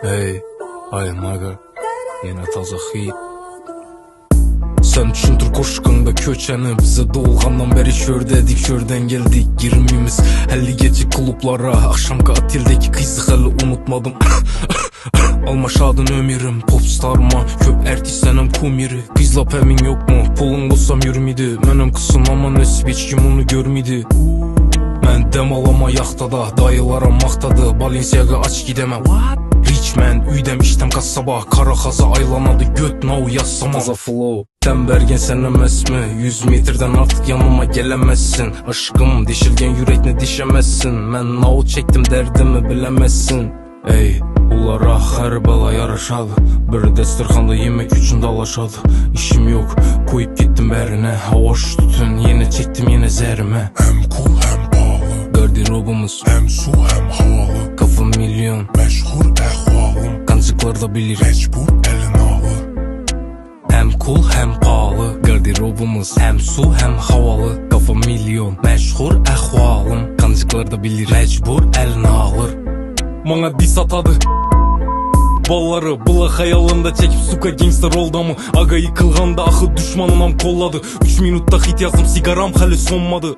Hey, ay maga, yine taza hit. Sen düşündür koşkanda köçeni, bize doğulgandan beri şördedik, şörden geldik girmemiz. 50 gece klublara, akşamki atildeki kızı hali unutmadım. Almaşadın ömürüm, popstarma, köp ertislenem kumiri. Kızlap emin yok mu, pulun olsam yürümidi. Menem kısın ama nesip hiç kim onu görmedi. Ben dem alama yaxtada, dayılara maktadı. Balenciaga aç gidemem. Richman, üydem iştem kasaba. Kara xaza aylanadı, göt nav yazsama. Taza flow, dem bergen sen emes mi? 100 metreden artık yanıma gelemezsin. Aşkım, dişilgen yürekne dişemezsin. Men nav çektim derdimi bilemezsin. Ey, ulara her bela yaraşadı. Bir destirxanda yemek üçün dalaşadı. İşim yok, koyup gittim berine. Hoş tutun, yine çektim yine zerime. Hem cool hem pahalı, Garderobumuz hem su hem havalı. kafa milyon, Meşhur ehvalım, kancıklar da bilir. mecbur elin alır. Hem cool hem pahalı, garderobumuz hem su hem havalı. Kafa milyon, meşhur ehvalım, kancıklar da bilir. Mecbur eline alır. Bana dis atadı balları, bula hayalında çekip suka gangster oldu mu? Aga yıkılganda ahı düşmanınam kolladı. 3 minutta hit yazdım, sigaram hali sonmadı.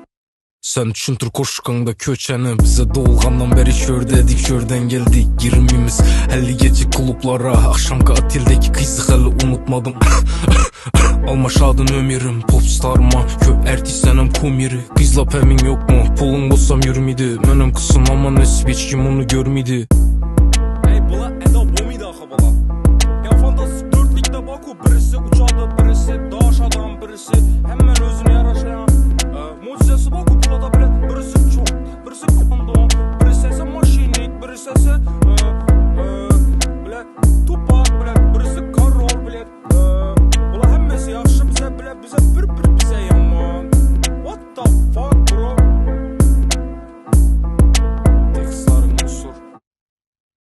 Sen düşündür koşkanda köçeni, bize doğulgandan beri şördedik, şörden geldik girmemiz. 50 gece klublara, akşamki atildeki kızı hali unutmadım. Almaşadın ömürüm, popstarma, köp ertislenem kumiri. Kızlap emin yok mu, pulun olsam yürümedi. Menem kısın ama nesip hiç kim onu görmedi.